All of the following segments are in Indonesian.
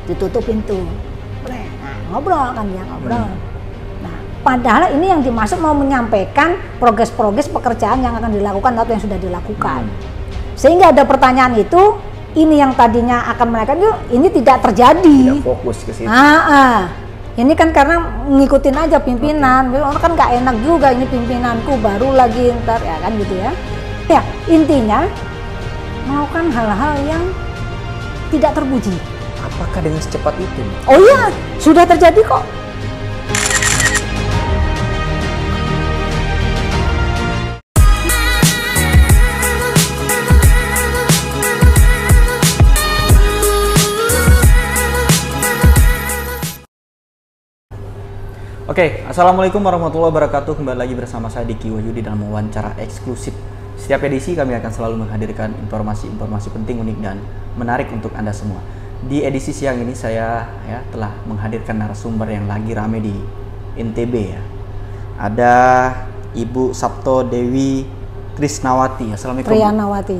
ditutup pintu. Nah, ngobrol kan ya, ngobrol. Nah, padahal ini yang dimaksud mau menyampaikan progres-progres pekerjaan yang akan dilakukan atau yang sudah dilakukan. Sehingga ada pertanyaan itu, ini yang tadinya akan mereka ini tidak terjadi. Tidak fokus ke situ. Ini kan karena ngikutin aja pimpinan, orang kan nggak enak juga ini pimpinanku baru lagi ntar ya kan gitu ya. Ya intinya melakukan hal-hal yang tidak terpuji. Apakah dengan secepat itu? Oh iya, sudah terjadi kok. Oke, Assalamualaikum warahmatullahi wabarakatuh. Kembali lagi bersama saya Diki Wahyudi dalam wawancara eksklusif. Setiap edisi kami akan selalu menghadirkan informasi-informasi penting, unik, dan menarik untuk Anda semua. Di edisi siang ini saya telah menghadirkan narasumber yang lagi rame di NTB ya. Ada Ibu Sabto Dewi Trisnawati. Assalamualaikum.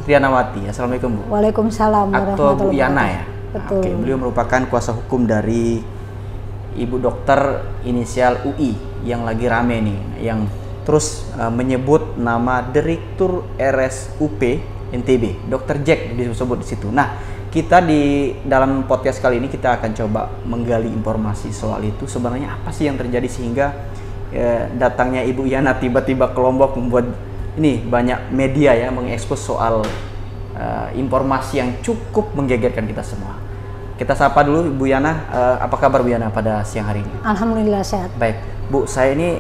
Trianawati. Assalamualaikum Bu. Waalaikumsalam Atau Bu Yana ya. Betul. Oke, beliau merupakan kuasa hukum dari Ibu Dokter inisial UI yang lagi rame nih, yang terus menyebut nama Direktur RSUP NTB, Dr. Jack disebut di situ. Nah, kita di dalam podcast kali ini kita akan coba menggali informasi soal itu. Sebenarnya apa sih yang terjadi sehingga datangnya Ibu Yana tiba-tiba ke Lombok membuat ini banyak media ya mengekspos soal informasi yang cukup menggegerkan kita semua. Kita sapa dulu Bu Yana. Apa kabar Bu Yana pada siang hari ini? Alhamdulillah sehat. Baik Bu, saya ini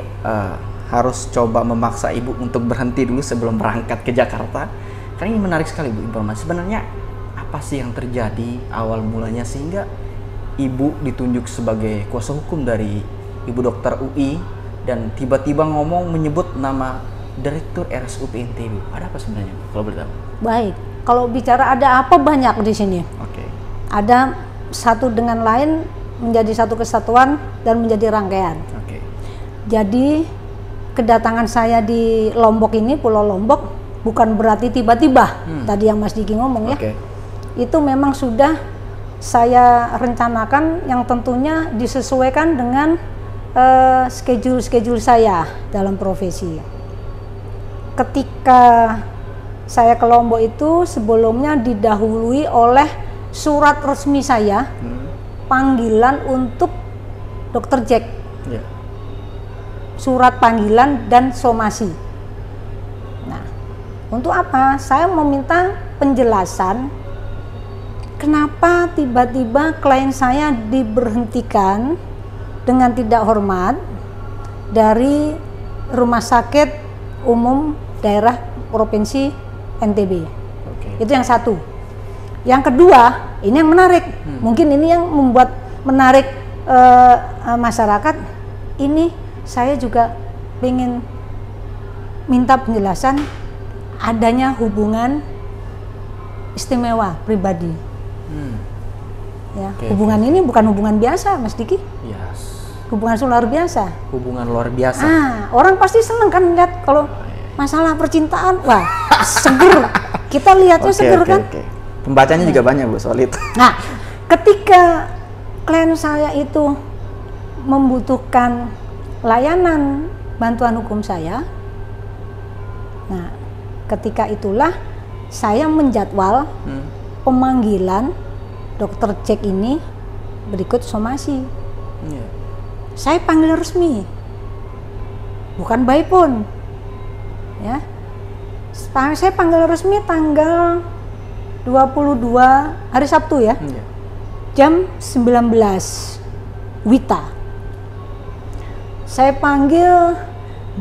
harus coba memaksa Ibu untuk berhenti dulu sebelum berangkat ke Jakarta, karena ini menarik sekali Bu informasi. Sebenarnya apa sih yang terjadi awal mulanya sehingga Ibu ditunjuk sebagai kuasa hukum dari Ibu Dokter UI dan tiba-tiba ngomong menyebut nama Direktur RSUP NTB. Ada apa sebenarnya kalau boleh tahu? Baik, kalau bicara ada apa banyak di sini. Oke. Ada satu dengan lain menjadi satu kesatuan dan menjadi rangkaian. Oke. Jadi kedatangan saya di Lombok ini, Pulau Lombok, bukan berarti tiba-tiba. Tadi yang Mas Diki ngomong ya. Itu memang sudah saya rencanakan yang tentunya disesuaikan dengan schedule saya dalam profesi. Ketika saya ke Lombok itu sebelumnya didahului oleh surat resmi saya, panggilan untuk Dr. Jack, surat panggilan dan somasi. Nah, untuk apa? Saya meminta penjelasan kenapa tiba-tiba klien saya diberhentikan dengan tidak hormat dari Rumah Sakit Umum Daerah Provinsi NTB. Itu yang satu. Yang kedua, ini yang menarik, mungkin ini yang membuat menarik masyarakat. Ini saya juga ingin minta penjelasan adanya hubungan istimewa pribadi. Hubungan ini bukan hubungan biasa, Mas Diki. Hubungan luar biasa. Hubungan luar biasa. Orang pasti seneng kan lihat kalau masalah percintaan, wah seger. Kita lihatnya seger kan. Pembacanya juga banyak Bu soal itu. Nah, ketika klien saya itu membutuhkan layanan bantuan hukum saya, nah ketika itulah saya menjadwal pemanggilan Dr. Jack ini berikut somasi. Saya panggil resmi, bukan by phone. Ya, saya panggil resmi tanggal 22 hari Sabtu ya, jam 19 WITA. Saya panggil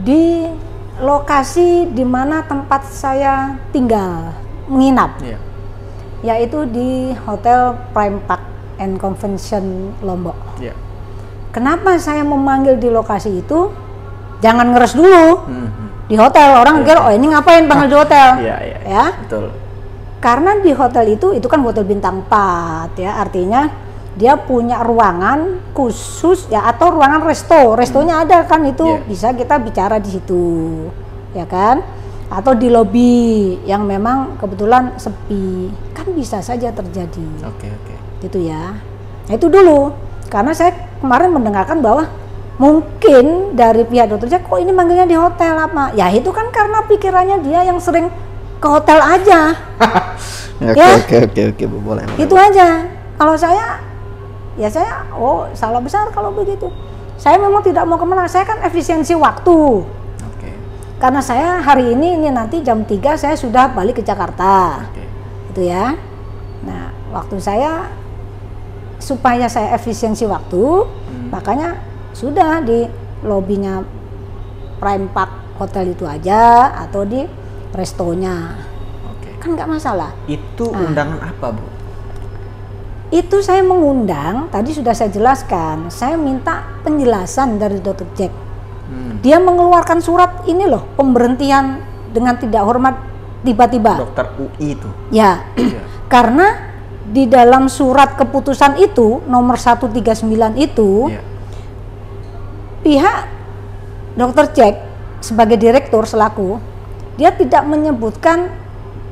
di lokasi di mana tempat saya tinggal menginap, yaitu di Hotel Prime Park and Convention Lombok. Kenapa saya memanggil di lokasi itu? Jangan ngeres dulu di hotel, orang kira oh ini ngapain panggil di hotel, ya. Betul. Karena di hotel itu kan hotel bintang 4 ya, artinya dia punya ruangan khusus ya, atau ruangan restonya ada kan, itu bisa kita bicara di situ ya kan, atau di lobi yang memang kebetulan sepi kan bisa saja terjadi. Gitu ya. Nah, itu dulu. Karena saya kemarin mendengarkan bahwa mungkin dari pihak Dr. Jack, kok ini manggilnya di hotel apa? Ya itu kan karena pikirannya dia yang sering ke hotel aja. Oke, boleh. Itu aja. Kalau saya, ya saya, salah besar kalau begitu. Saya memang tidak mau kemana, saya kan efisiensi waktu. Oke. Karena saya hari ini nanti jam 3 saya sudah balik ke Jakarta. Oke. Itu ya. Nah, waktu saya, supaya saya efisiensi waktu, makanya sudah di lobinya Prime Park Hotel itu aja, atau di restonya. Oke. Kan nggak masalah. Itu undangan apa, Bu? Itu saya mengundang, tadi sudah saya jelaskan, saya minta penjelasan dari Dr. Jack. Dia mengeluarkan surat ini loh, pemberhentian dengan tidak hormat tiba-tiba. Dokter UI itu? Ya, karena di dalam surat keputusan itu, nomor 139 itu, pihak Dr. Jack sebagai direktur selaku, dia tidak menyebutkan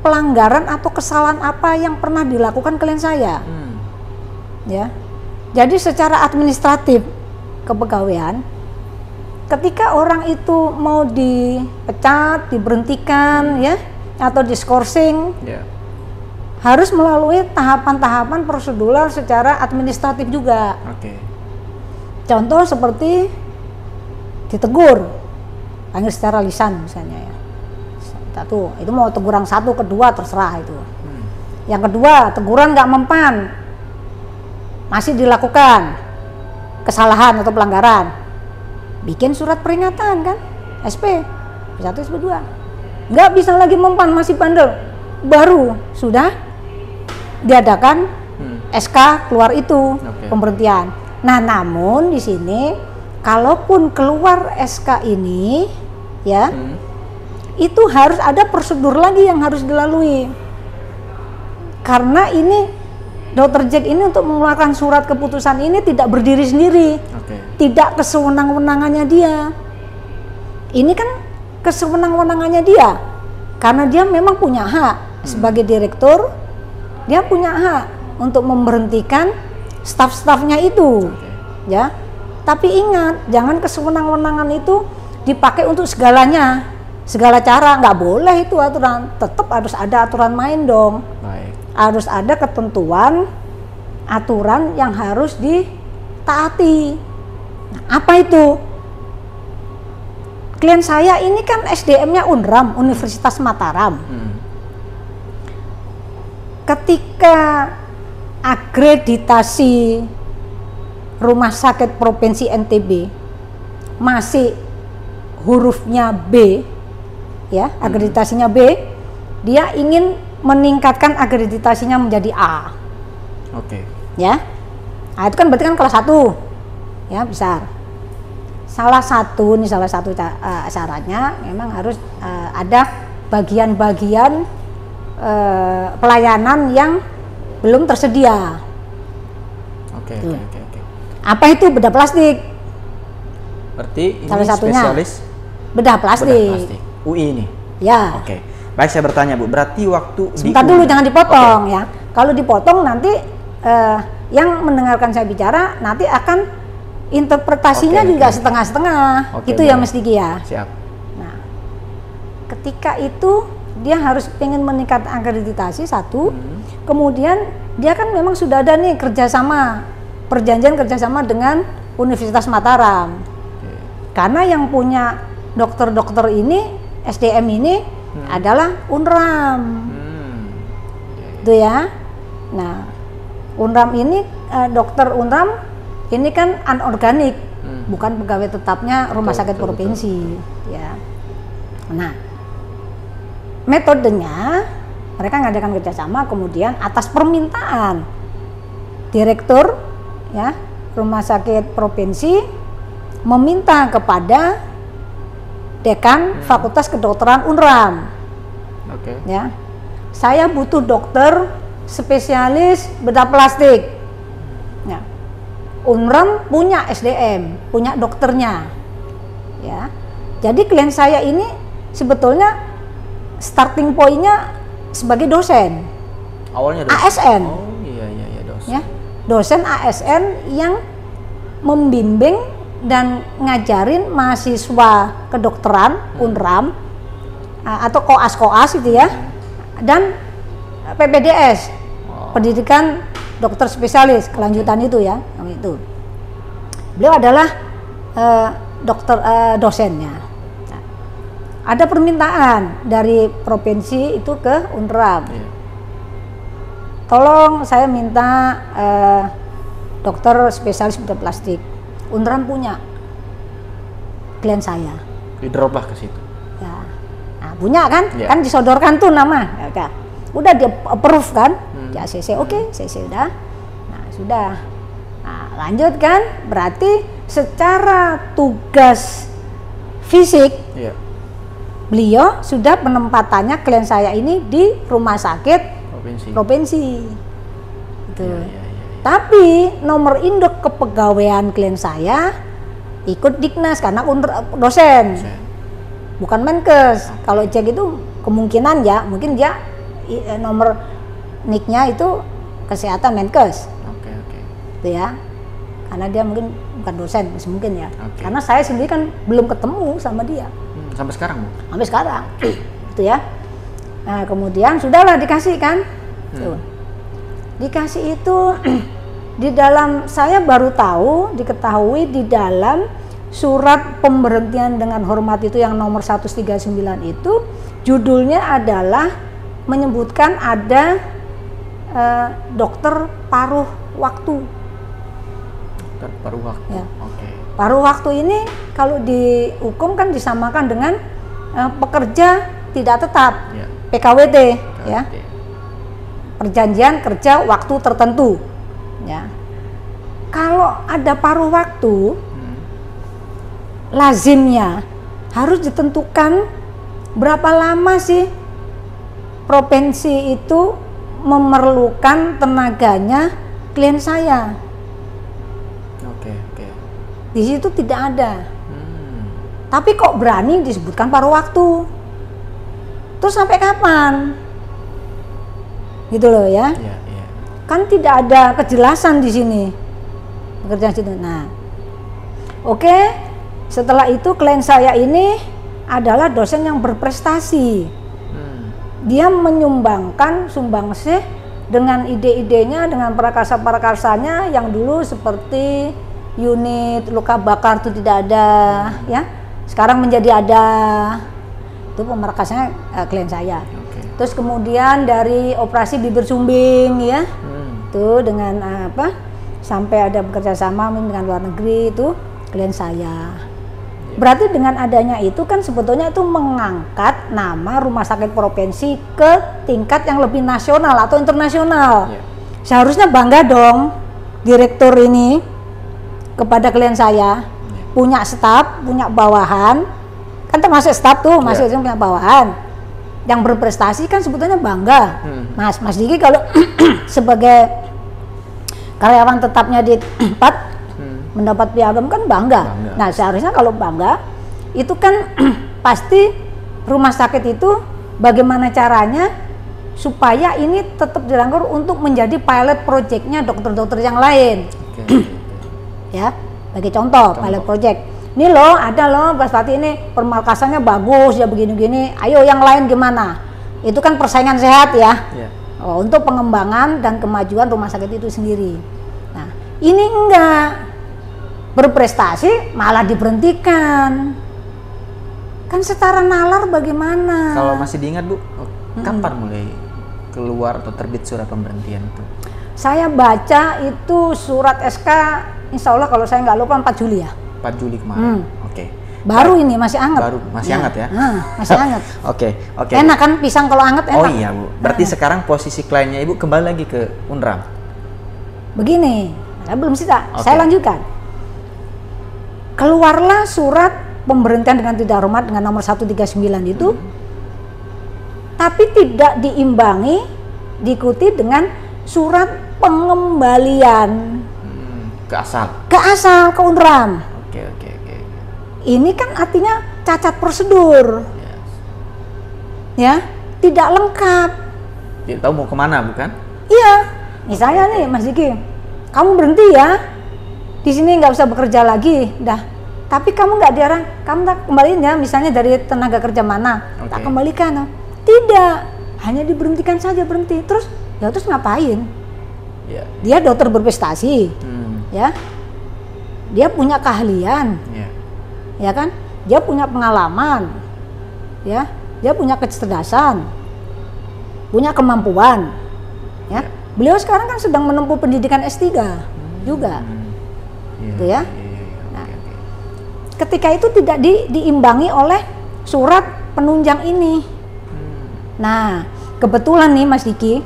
pelanggaran atau kesalahan apa yang pernah dilakukan klien saya. Ya, jadi secara administratif kepegawaian, ketika orang itu mau dipecat, diberhentikan, ya, atau diskorsing, harus melalui tahapan-tahapan prosedural secara administratif juga. Contoh seperti ditegur, panggil secara lisan misalnya ya. Satu, itu mau teguran 1, kedua terserah itu. Yang kedua, teguran nggak mempan, masih dilakukan kesalahan atau pelanggaran, bikin surat peringatan kan, SP 1, SP 2. Nggak bisa lagi mempan, masih bandel, baru sudah diadakan SK keluar itu pemberhentian. Nah, namun di sini kalaupun keluar SK ini ya, itu harus ada prosedur lagi yang harus dilalui. Karena ini Dr. Jack ini untuk mengeluarkan surat keputusan ini tidak berdiri sendiri, tidak kesewenang-wenangannya dia. Ini kan kesewenang-wenangannya dia, karena dia memang punya hak sebagai direktur, dia punya hak untuk memberhentikan staf-stafnya itu, ya. Tapi ingat, jangan kesewenang-wenangan itu dipakai untuk segalanya, segala cara, nggak boleh itu aturan. Tetap harus ada aturan main dong. Harus ada ketentuan, aturan yang harus ditaati. Nah, apa itu? Klien saya ini kan SDM-nya UNRAM, Universitas Mataram. Ketika akreditasi Rumah Sakit Provinsi NTB masih hurufnya B, ya, akreditasinya B, dia ingin meningkatkan akreditasinya menjadi A. Ya. Nah, itu kan berarti kan kelas 1. Ya, besar. Salah satu syaratnya memang harus ada bagian-bagian pelayanan yang belum tersedia. Apa itu? Bedah plastik. Berarti ini salah satunya spesialis bedah plastik. UI ini. Ya. Baik, saya bertanya, Bu, berarti waktu sebentar dulu, jangan dipotong ya. Kalau dipotong nanti yang mendengarkan saya bicara nanti akan interpretasinya juga setengah-setengah. Itu yang mesti ya. Siap. Nah, ketika itu dia harus pengen meningkatkan akreditasi satu, kemudian dia kan memang sudah ada nih perjanjian kerjasama dengan Universitas Mataram. Karena yang punya dokter-dokter ini, SDM ini adalah UNRAM. Itu ya. Nah, UNRAM ini dokter UNRAM ini kan anorganik, bukan pegawai tetapnya Rumah Sakit Provinsi, ya. Nah, metodenya mereka ngadakan kerjasama, kemudian atas permintaan direktur, ya, Rumah Sakit Provinsi meminta kepada dekan Fakultas Kedokteran UNRAM, ya, saya butuh dokter spesialis bedah plastik. Ya. UNRAM punya SDM, punya dokternya, ya. Jadi klien saya ini sebetulnya starting point-nya sebagai dosen. Awalnya dosen. ASN. Oh iya dosen. Ya. dosen ASN yang membimbing dan ngajarin mahasiswa kedokteran Unram atau koas-koas itu ya, dan PPDS, pendidikan dokter spesialis kelanjutan itu ya, itu. Beliau adalah dosennya. Nah, ada permintaan dari provinsi itu ke Unram. Tolong saya minta dokter spesialis bedah plastik. Unram punya klien saya. Di-drop lah ke situ. Ya. Nah, punya kan? Kan disodorkan tuh nama. Ya, udah dia approve kan? Di ACC, oke, CC udah. Nah, sudah. Nah, lanjut kan? Berarti secara tugas fisik beliau sudah penempatannya klien saya ini di rumah sakit provinsi. Gitu. Tapi nomor induk kepegawaian klien saya ikut Diknas karena dosen, bukan Menkes. Kalau cek itu kemungkinan ya, mungkin dia nomor NIK-nya itu kesehatan Menkes. Itu ya, karena dia mungkin bukan dosen, masih mungkin ya. Karena saya sendiri kan belum ketemu sama dia. Sampai sekarang, Bu? Sampai sekarang, itu ya. Nah, kemudian sudahlah dikasih kan. Dikasih itu di dalam, saya baru tahu, diketahui di dalam surat pemberhentian dengan hormat itu yang nomor 139 itu judulnya adalah menyebutkan ada dokter paruh waktu. Dokter paruh waktu. Ya. Paruh waktu ini kalau di hukum kan disamakan dengan pekerja tidak tetap, PKWT, ya. Perjanjian kerja waktu tertentu, ya. Kalau ada paruh waktu, lazimnya harus ditentukan berapa lama sih provinsi itu memerlukan tenaganya klien saya. Di situ tidak ada. Tapi kok berani disebutkan paruh waktu? Terus sampai kapan? Gitu loh ya. Kan tidak ada kejelasan di sini. Pekerjaan situ. Nah, oke. Setelah itu klien saya ini adalah dosen yang berprestasi. Dia menyumbangkan sumbangsih dengan ide-idenya, dengan prakarsa-prakarsanya yang dulu seperti unit luka bakar itu tidak ada, ya. Sekarang menjadi ada. Itu pemerkasnya klien saya. Terus kemudian dari operasi bibir sumbing, ya. Itu dengan sampai ada bekerja sama dengan luar negeri, itu klien saya. Berarti dengan adanya itu kan sebetulnya itu mengangkat nama rumah sakit provinsi ke tingkat yang lebih nasional atau internasional. Seharusnya bangga dong direktur ini kepada klien saya, punya staf, punya bawahan, kan termasuk staf tuh, masih punya bawahan yang berprestasi, kan sebetulnya bangga. Mas Diki kalau sebagai karyawan tetapnya di tempat mendapat piagam kan bangga. Nah, seharusnya kalau bangga itu kan pasti rumah sakit itu bagaimana caranya supaya ini tetap dirangkul untuk menjadi pilot projectnya dokter-dokter yang lain. Ya, bagi contoh pilot project. Ini loh, ada loh Mas Pati ini permarkasannya bagus ya, begini-gini. Ayo yang lain gimana? Itu kan persaingan sehat ya. Untuk pengembangan dan kemajuan rumah sakit itu sendiri. Nah, ini enggak berprestasi malah diberhentikan. Kan setara nalar bagaimana? Kalau masih diingat Bu, kapan mulai keluar atau terbit surat pemberhentian itu? Saya baca itu surat SK, insya Allah kalau saya nggak lupa 4 Juli ya. 4 Juli kemarin. Baru ini masih hangat. Baru masih hangat ya. Masih hangat. Oke. Enak kan pisang kalau hangat enak. Oh iya Bu. Berarti sekarang posisi kliennya Ibu kembali lagi ke Unram. Begini, belum sih tak. Saya lanjutkan. Keluarlah surat pemberhentian dengan tidak hormat dengan nomor 139 itu, tapi tidak diimbangi, diikuti dengan surat pengembalian ke asal. Ke Unram. Oke. Ini kan artinya cacat prosedur. Ya, tidak lengkap. Tidak tahu mau kemana bukan? Iya. Misalnya nih Mas Diki, kamu berhenti ya, di sini nggak usah bekerja lagi, dah. Tapi kamu nggak diarang, kamu tak kembaliin ya, misalnya dari tenaga kerja mana, tak kembalikan. Tidak, hanya diberhentikan saja, berhenti. Terus, ya terus ngapain? Dia dokter berprestasi, ya, dia punya keahlian, ya kan, dia punya pengalaman, ya, dia punya kecerdasan, punya kemampuan, ya. Beliau sekarang kan sedang menempuh pendidikan S3 juga, gitu ya. Nah, ketika itu tidak diimbangi oleh surat penunjang ini. Nah, kebetulan nih Mas Diki,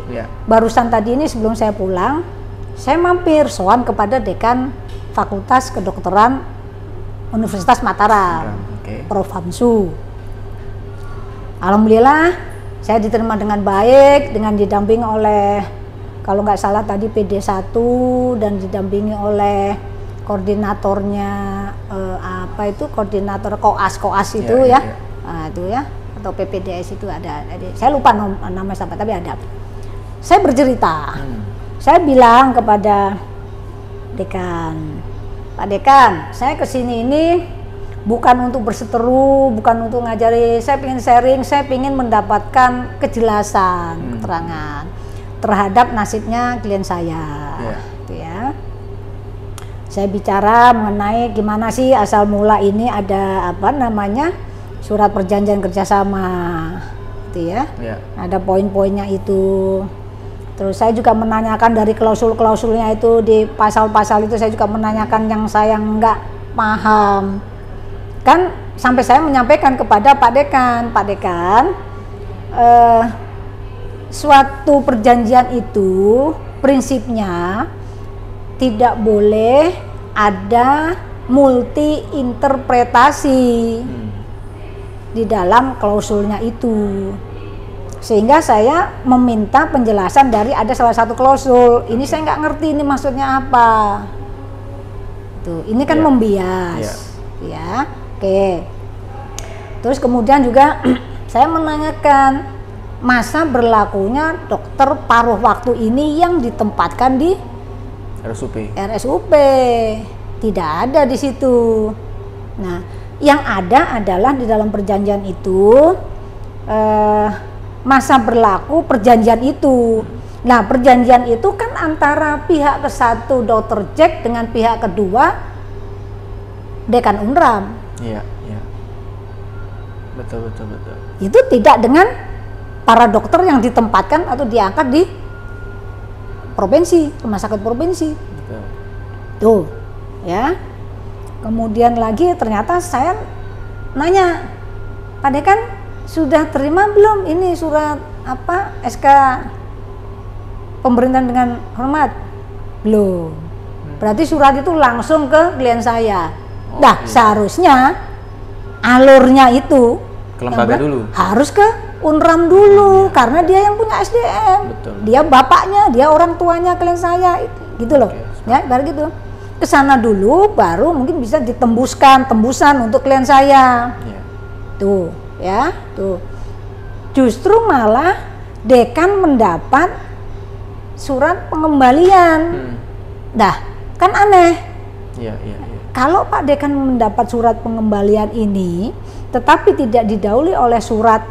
barusan tadi ini sebelum saya pulang, saya mampir sowan kepada dekan Fakultas Kedokteran Universitas Mataram, Prof. Hamsu. Alhamdulillah, saya diterima dengan baik, dengan didampingi oleh, kalau nggak salah tadi PD1 dan didampingi oleh koordinatornya koordinator koas itu ya. Nah, itu ya, atau PPDS itu ada, saya lupa nama siapa tapi ada. Saya bercerita, saya bilang kepada dekan, Pak Dekan, saya kesini ini bukan untuk berseteru, bukan untuk ngajari, saya ingin sharing, saya ingin mendapatkan kejelasan, keterangan terhadap nasibnya klien saya, gitu ya. Saya bicara mengenai gimana sih asal mula ini ada surat perjanjian kerjasama, gitu ya. Ada poin-poinnya itu. Terus saya juga menanyakan dari klausul-klausulnya itu di pasal-pasal itu, saya juga menanyakan yang saya nggak paham. Kan sampai saya menyampaikan kepada Pak Dekan, suatu perjanjian itu prinsipnya tidak boleh ada multi interpretasi di dalam klausulnya itu. Sehingga saya meminta penjelasan dari ada salah satu klausul. Ini saya nggak ngerti ini maksudnya apa. Tuh, ini kan membias, ya. Oke. Terus kemudian juga saya menanyakan masa berlakunya dokter paruh waktu ini yang ditempatkan di RSUP. Tidak ada di situ. Nah, yang ada adalah di dalam perjanjian itu masa berlaku perjanjian itu. Nah, perjanjian itu kan antara pihak ke satu Dr. Jack dengan pihak kedua Dekan Unram. Iya. Betul. Itu tidak dengan para dokter yang ditempatkan atau diangkat di provinsi, rumah sakit provinsi. Betul. Tuh, ya. Kemudian lagi ternyata saya nanya, Pak Dekan sudah terima belum ini surat SK pemberhentian dengan hormat? Belum. Berarti surat itu langsung ke klien saya. Seharusnya alurnya itu ke lembaga dulu. Harus ke Unram dulu, karena dia yang punya SDM. Betul. Dia bapaknya, dia orang tuanya klien saya, gitu loh. Ya, baru gitu. Ke sana dulu, baru mungkin bisa tembusan untuk klien saya. Tuh, ya, tuh. Justru malah dekan mendapat surat pengembalian. Dah, kan aneh. Kalau Pak Dekan mendapat surat pengembalian ini, tetapi tidak didahului oleh surat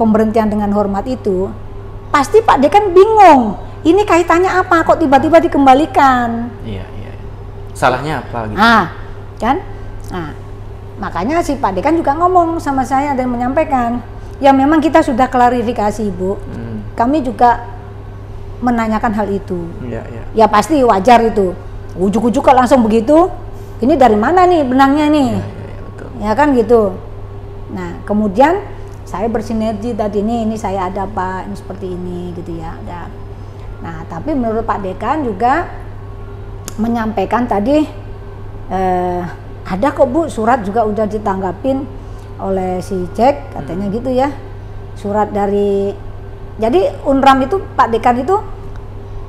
pemberhentian dengan hormat itu, pasti Pak Dekan bingung. Ini kaitannya apa? Kok tiba-tiba dikembalikan? Iya. Salahnya apa? Gitu. Kan? Nah, makanya si Pak Dekan juga ngomong sama saya dan menyampaikan, ya memang kita sudah klarifikasi, Bu. Kami juga menanyakan hal itu. Ya pasti wajar itu. Ujuk-ujuk kok langsung begitu. Ini dari mana nih benangnya nih? Betul. Ya kan gitu. Nah, kemudian saya bersinergi tadi ini saya ada Pak, ini seperti ini gitu ya. Nah, tapi menurut Pak Dekan juga menyampaikan tadi ada kok Bu, surat juga udah ditanggapin oleh si Jack katanya gitu ya. Surat dari, jadi Unram itu Pak Dekan itu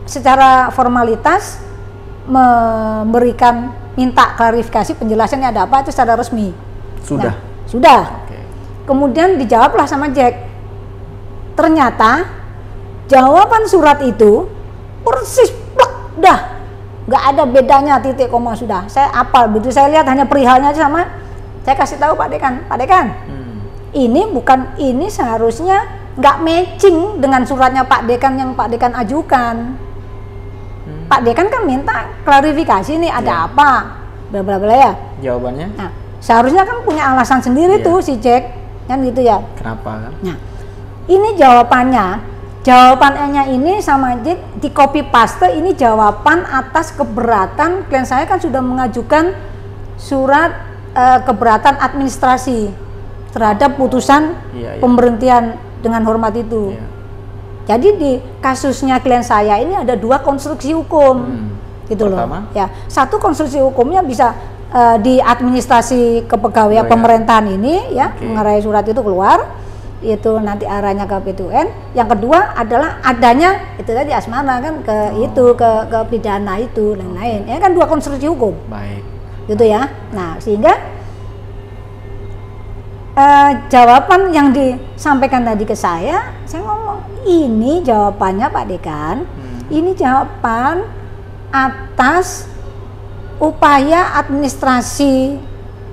secara formalitas memberikan, minta klarifikasi penjelasannya ada apa itu secara resmi. Sudah. Sudah. Kemudian dijawablah sama Jack. Ternyata jawaban surat itu persis plek Udah, nggak ada bedanya titik koma sudah. Saya apal, begitu saya lihat hanya perihalnya aja sama, saya kasih tahu Pak Dekan, ini seharusnya nggak matching dengan suratnya Pak Dekan yang Pak Dekan ajukan. Pak Dekan kan minta klarifikasi nih, ada apa, bla bla bla ya. Jawabannya? Nah, seharusnya kan punya alasan sendiri tuh si Jack, kan gitu ya. Kenapa kan? Nah, ini jawabannya ini sama Jack di copy paste, ini jawaban atas keberatan klien saya kan sudah mengajukan surat keberatan administrasi terhadap putusan pemberhentian dengan hormat itu. Jadi di kasusnya klien saya ini ada 2 konstruksi hukum, gitu loh. Ya, satu konstruksi hukumnya bisa di administrasi kepegawaian pemerintahan ini, ya, mengarai surat itu keluar, itu nanti arahnya ke PT-UN. Yang kedua adalah adanya itu tadi asmara kan ke ke pidana itu lain-lain. Ini kan 2 konstruksi hukum. Baik. Gitu ya. Nah, sehingga jawaban yang disampaikan tadi ke saya ngomong, ini jawabannya Pak Dekan, ini jawaban atas upaya administrasi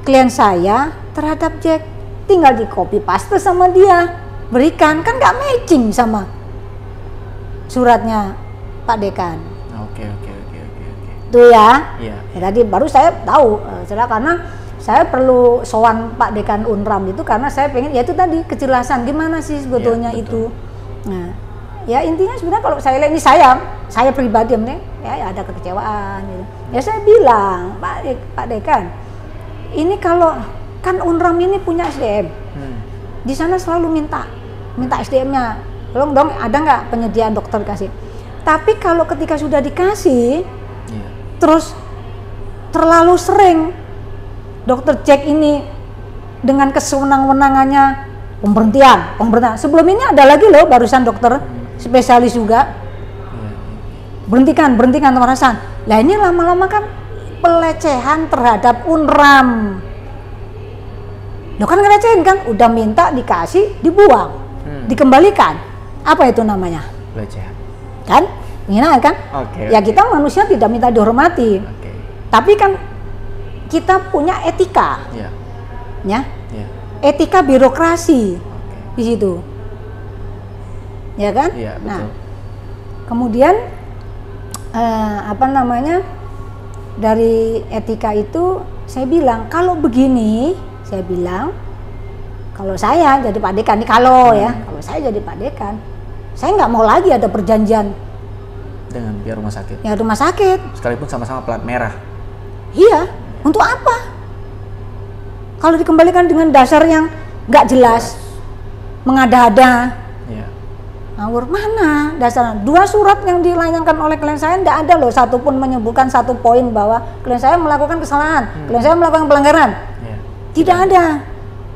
klien saya terhadap Jack, tinggal di copy paste sama dia, berikan, kan nggak matching sama suratnya Pak Dekan. Oke. Itu ya. Iya. Tadi baru saya tahu, karena saya perlu sowan Pak Dekan Unram itu karena saya pengen, ya itu tadi kejelasan gimana sih sebetulnya itu. Nah, ya intinya sebenarnya kalau saya lihat ini saya pribadi ya ada kekecewaan gitu. Ya saya bilang Pak Dekan, ini kalau kan Unram ini punya SDM, di sana selalu minta SDM-nya, tolong dong ada nggak penyediaan dokter kasih. Tapi kalau ketika sudah dikasih, terus terlalu sering Dokter Jack ini dengan kesewenang-wenangannya pemberhentian. Sebelum ini ada lagi loh barusan dokter spesialis juga. Berhentikan pemerasan. Lah ini lama-lama kan pelecehan terhadap Unram. Lo kan ngelecehin kan, udah minta dikasih, dibuang, dikembalikan. Apa itu namanya? Pelecehan. Kan? Penghinaan kan? Ya kita manusia tidak minta dihormati. Tapi kan kita punya etika, ya, etika birokrasi di situ, ya kan? Nah, kemudian dari etika itu saya bilang kalau begini, kalau saya jadi Pak Dekan, kalau saya jadi Pak Dekan, saya nggak mau lagi ada perjanjian dengan pihak rumah sakit. Ya rumah sakit. Sekalipun sama-sama plat merah. Iya. Untuk apa? Kalau dikembalikan dengan dasar yang nggak jelas, mengada-ada, ngawur, mana dasarnya? 2 surat yang dilayangkan oleh klien saya tidak ada loh satupun menyebutkan 1 poin bahwa klien saya melakukan kesalahan, klien saya melakukan pelanggaran. Tidak ada.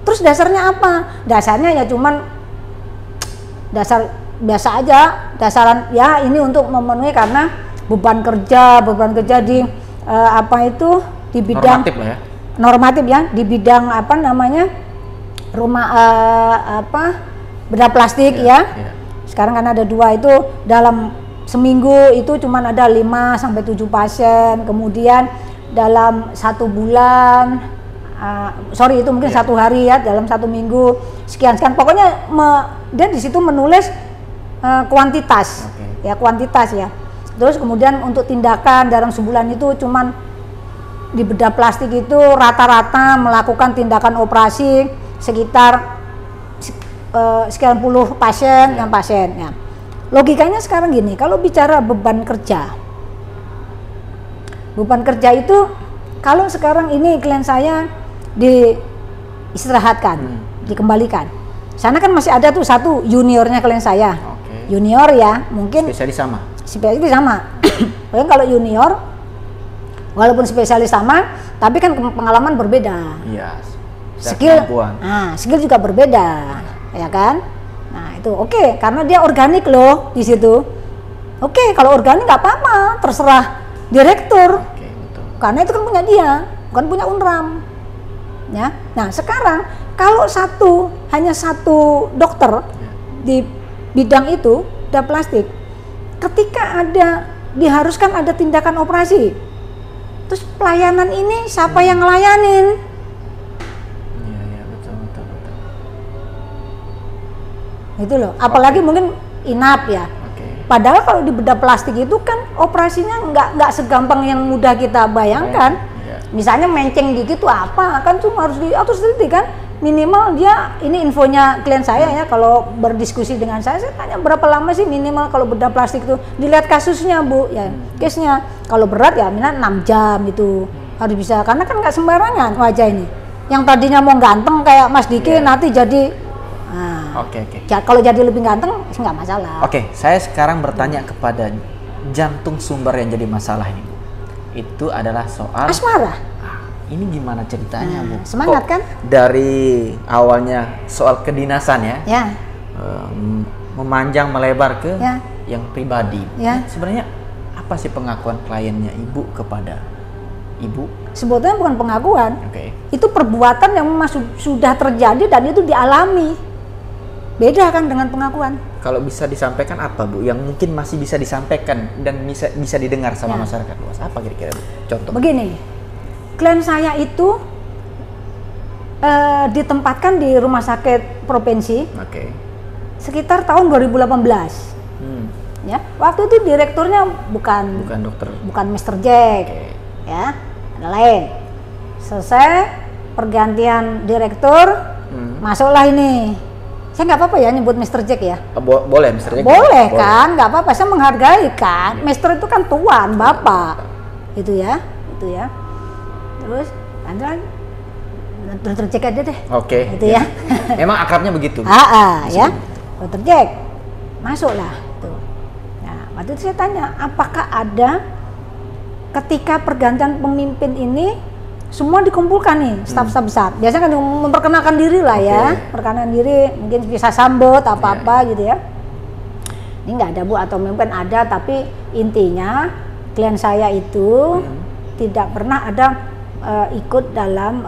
Terus dasarnya apa? Dasarnya ya cuman dasar biasa aja, dasaran ya ini untuk memenuhi karena beban kerja di di bidang normatif ya, di bidang rumah bedah plastik Sekarang kan ada 2 itu dalam seminggu itu cuman ada 5 sampai 7 pasien, kemudian dalam 1 bulan itu mungkin 1 hari ya, dalam 1 minggu sekian pokoknya dia di situ menulis kuantitas ya. Terus kemudian untuk tindakan dalam sebulan itu cuman di bedah plastik itu rata-rata melakukan tindakan operasi sekitar sekian puluh pasien ya. Logikanya sekarang gini, kalau bicara beban kerja itu kalau sekarang ini klien saya diistirahatkan, dikembalikan. Sana kan masih ada tuh 1 juniornya klien saya. Junior ya, mungkin spesialis sama. Kalau junior walaupun spesialis sama, tapi kan pengalaman berbeda. Iya. Skill juga berbeda, ya kan? Nah itu oke, karena dia organik loh di situ. Oke, kalau organik nggak apa-apa, terserah direktur. Betul. Karena itu kan punya dia, bukan punya Unram. Ya. Nah sekarang kalau hanya satu dokter di bidang itu, bedah plastik, ketika ada diharuskan ada tindakan operasi. Terus pelayanan ini siapa yang ngelayanin? Iya, betul. Itu loh. Apalagi mungkin inap ya. Padahal kalau di bedah plastik itu kan operasinya nggak segampang yang mudah kita bayangkan. Misalnya menceng dikit tuh apa? Kan cuma harus teliti kan. Minimal dia, ini infonya klien saya ya, kalau berdiskusi dengan saya tanya berapa lama sih minimal kalau bedah plastik itu. Dilihat kasusnya Bu, ya case-nya. Kalau berat ya minimal 6 jam itu harus bisa. Karena kan nggak sembarangan wajah ini. Yang tadinya mau ganteng kayak Mas Diki nanti jadi kalau jadi lebih ganteng nggak masalah. Saya sekarang bertanya kepada jantung sumber yang jadi masalah ini, Bu. Itu adalah soal asmara. Ini gimana ceritanya, Bu? Semangat kan? Dari awalnya soal kedinasan ya, memanjang melebar ke yang pribadi. Sebenarnya apa sih pengakuan kliennya Ibu kepada Ibu? Sebetulnya bukan pengakuan, itu perbuatan yang sudah terjadi dan itu dialami. Beda kan dengan pengakuan. Kalau bisa disampaikan apa, Bu? Yang mungkin masih bisa disampaikan dan bisa didengar sama masyarakat luas. Apa kira-kira, Bu? Contoh. Begini. Klien saya itu ditempatkan di rumah sakit provinsi sekitar tahun 2018. Ya, waktu itu direkturnya bukan dokter, bukan Mr. Jack, ya, ada lain. Selesai pergantian direktur, masuklah ini. Saya nggak apa-apa ya nyebut Mr. Jack ya. Boleh Mr. Jack. Boleh kan, nggak apa-apa. Saya menghargai kan. Mr. itu kan tuan, bapak, itu ya. Terus Dr. Jack aja deh. Itu ya. Memang akrabnya begitu. Ya. Dr. Jack, masuklah tuh. Nah, waktu itu saya tanya, apakah ada ketika pergantian pemimpin ini semua dikumpulkan nih, staf-staf besar. Biasanya kan memperkenalkan diri lah ya, perkenalan diri, mungkin bisa sambut apa-apa gitu ya. Ini nggak ada Bu, atau mungkin ada, tapi intinya klien saya itu tidak pernah ada ikut dalam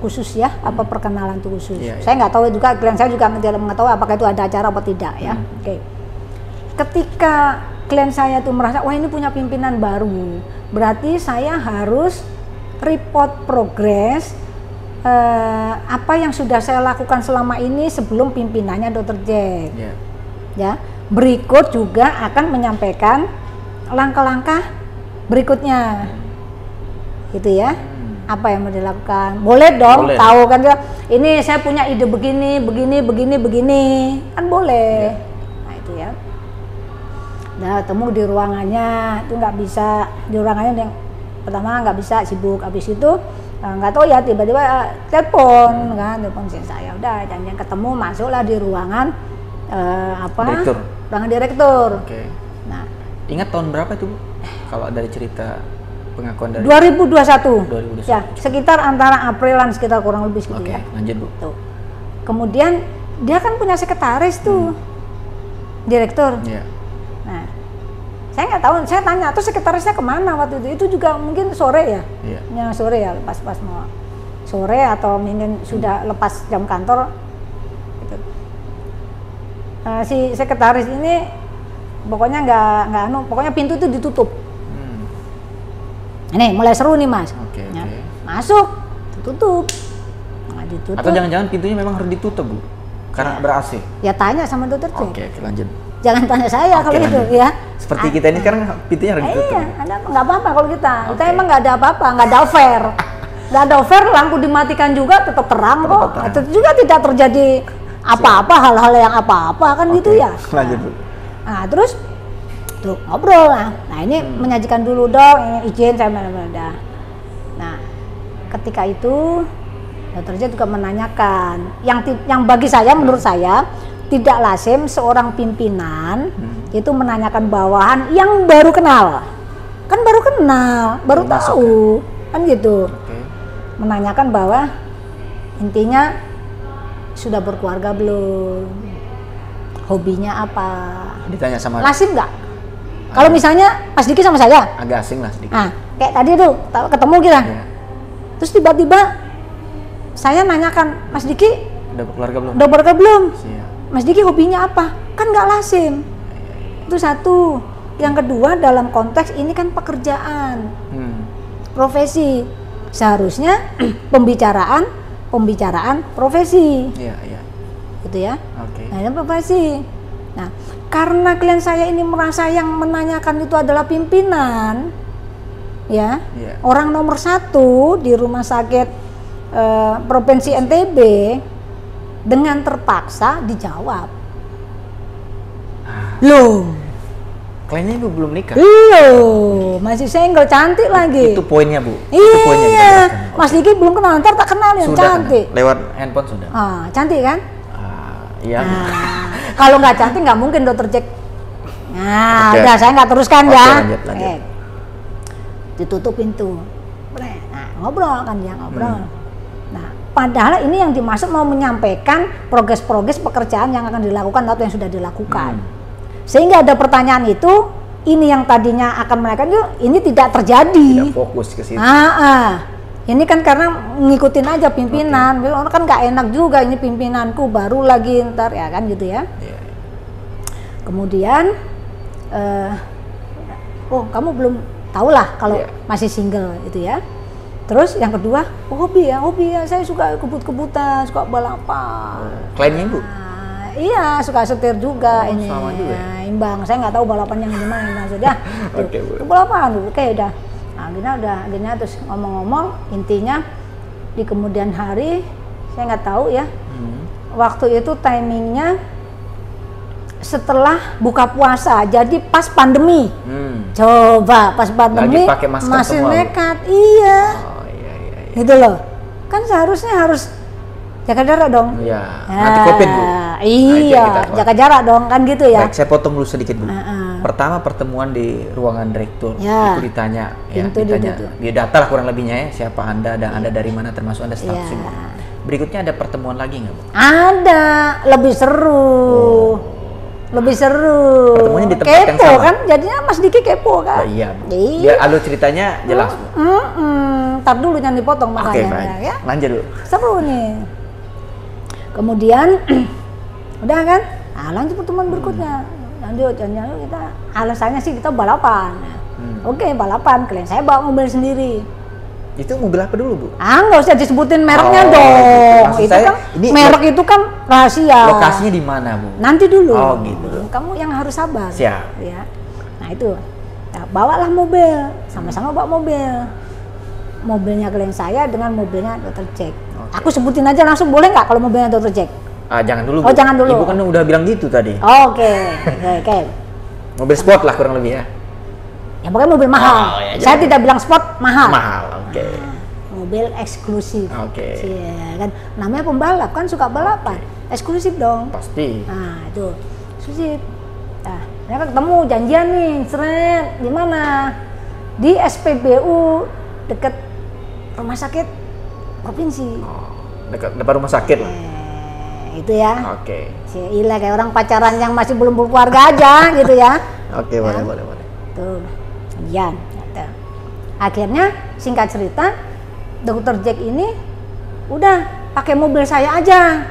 khusus ya, apa perkenalan itu khusus. Saya nggak tahu juga, klien saya juga tidak mengetahui apakah itu ada acara apa tidak ya. Ketika klien saya itu merasa wah ini punya pimpinan baru, berarti saya harus report progres apa yang sudah saya lakukan selama ini sebelum pimpinannya Dr. Jack. Ya, berikut juga akan menyampaikan langkah-langkah berikutnya. Gitu ya. Apa yang mau dilakukan? Boleh dong, tahu kan ini saya punya ide begini. Kan boleh. Nah, itu ya. Nah, temu di ruangannya, itu nggak bisa di ruangannya yang pertama nggak bisa, sibuk. Habis itu nggak tahu ya, tiba-tiba telepon saya, udah janjian ketemu, masuklah di ruangan ruangan direktur. Nah, ingat tahun berapa itu, Bu? Kalau dari cerita pengakuan dari 2021. Ya, sekitar antara Aprilan, sekitar kurang lebih segitu ya. Lanjut, Bu. Tuh. Kemudian dia kan punya sekretaris tuh, direktur. Nah, saya nggak tahu, saya tanya, tuh sekretarisnya kemana waktu itu? Itu juga mungkin sore ya, sore ya, pas mau sore atau mungkin sudah lepas jam kantor. Gitu. Si sekretaris ini pokoknya pokoknya pintu itu ditutup. Ini mulai seru nih Mas. Masuk, ditutup. Nggak ditutup. Atau jangan-jangan pintunya memang harus ditutup, Bu? Karena ber-AC. Ya tanya sama dokter Jack. Lanjut. Jangan tanya saya kalau itu ya. Seperti kita ini sekarang pintunya harus ditutup. Iya, nggak apa-apa kalau kita. Kita emang nggak ada apa-apa, nggak ada offer. Nggak ada offer, lampu dimatikan juga tetap terang kok. Itu juga tidak terjadi apa-apa, hal-hal yang apa-apa kan gitu ya. Lanjut, Bu. Nah, terus tuh ngobrol lah. Nah, ini menyajikan dulu dong, ini izin saya udah. Nah, ketika itu dokter J juga menanyakan yang bagi saya, menurut saya tidak lazim seorang pimpinan itu menanyakan bawahan yang baru kenal. Kan baru kenal, baru tahu. Kan gitu. Menanyakan bahwa intinya sudah berkeluarga belum? Hobinya apa? Ditanya sama lazim nggak? Kalau misalnya Mas Diki sama saya agak asing lah sedikit. Nah, kayak tadi tuh ketemu kita. Terus tiba-tiba saya nanyakan, Mas Diki udah berkeluarga belum? Mas Diki hobinya apa? Kan nggak lazim. Itu satu. Yang kedua dalam konteks ini kan pekerjaan, profesi. Seharusnya pembicaraan profesi. Iya, iya. Gitu ya. Oke. Nah, ini profesi. Nah, karena klien saya ini merasa yang menanyakan itu adalah pimpinan, ya, orang nomor 1 di rumah sakit Provinsi NTB, dengan terpaksa dijawab. Loh, kliennya Bu belum nikah? loh, masih single, cantik lagi. Itu poinnya Bu. Iya, itu poinnya kita jelaskan. Mas Diki belum kenal, ntar tak kenalin, Sudah cantik. kenal. Lewat handphone sudah. Cantik kan? Iya. Kalau nggak cantik nggak mungkin Dokter Jack. Nah, Oke. udah saya nggak teruskan Oke, ya. lanjut. Ditutup pintu. Nah, ngobrol kan dia ngobrol. Nah, padahal ini yang dimaksud mau menyampaikan progres-progres pekerjaan yang akan dilakukan atau yang sudah dilakukan. Sehingga ada pertanyaan itu, ini yang tadinya akan mereka itu ini tidak terjadi. Tidak fokus ke situ. Ini kan karena ngikutin aja pimpinan, orang kan nggak enak juga ini pimpinanku baru lagi ntar ya kan gitu ya. Iya. Kemudian, kamu belum tahu lah kalau masih single gitu ya. Terus yang kedua, hobi ya, saya suka kebut-kebutan, suka balapan. Kliennya Bu? Iya, suka setir juga ini. Sama juga. Imbang, saya nggak tahu balapan yang gimana maksudnya. Oke, Bu. Balapan, oke udah. Nah, gini terus ngomong-ngomong, intinya di kemudian hari saya nggak tahu ya. Waktu itu timingnya setelah buka puasa, jadi pas pandemi. Coba pas pandemi lagi pakai masker masih semua, nekat, iya. Oh iya. Gitu loh. Kan seharusnya harus jaga jarak dong. Iya. Nanti COVID Bu. Iya, jaga jarak dong kan gitu ya. Baik, saya potong dulu sedikit Bu. Pertama pertemuan di ruangan direktur itu ditanya, dia data lah kurang lebihnya ya, siapa Anda dan Anda dari mana, termasuk Anda status Ibu. Berikutnya ada pertemuan lagi nggak Bu? Ada, lebih seru. Lebih seru. Pertemuannya di tempat yang kepo sama? Kan, jadinya Mas Diki kepo kan. Iya. Biar alur ceritanya jelas Bu. Ntar dulu jangan dipotong Oke, makanya ya. lanjut dulu. Seru nih. Kemudian udah kan? Lanjut pertemuan berikutnya. Lanjut kita alasannya sih kita balapan. Oke, balapan. Klien saya bawa mobil sendiri. Itu mobil apa dulu Bu? Nggak usah disebutin mereknya dong. Maksud Itu saya, kan ini merek itu kan rahasia. Lokasinya di mana Bu? Nanti dulu. Oh gitu. Kamu yang harus sabar. Siap. Ya. Nah itu. Nah, bawalah mobil. Sama-sama bawa mobil. Mobilnya klien saya dengan mobilnya Dokter Jack. Aku sebutin aja langsung, boleh nggak kalau mobilnya Dokter Jack? Jangan dulu Bu. Jangan dulu. Ibu kan udah bilang gitu tadi. Oke. Mobil sport lah kurang lebih ya. Ya pokoknya mobil mahal. Saya tidak bilang sport, mahal. Oke. Mobil eksklusif. Oke. Kan namanya pembalap kan suka balapan. Eksklusif dong. Pasti. Nah, itu eksklusif. Nah, mereka ketemu janjian nih, seret di mana? Di SPBU dekat rumah sakit provinsi. Dekat depan rumah sakit lah. Itu ya. Oke. Ilah kayak orang pacaran yang masih belum berkeluarga aja gitu ya. Oke, boleh. Tuh, janjian. Akhirnya singkat cerita, Dokter Jack ini udah pakai mobil saya aja.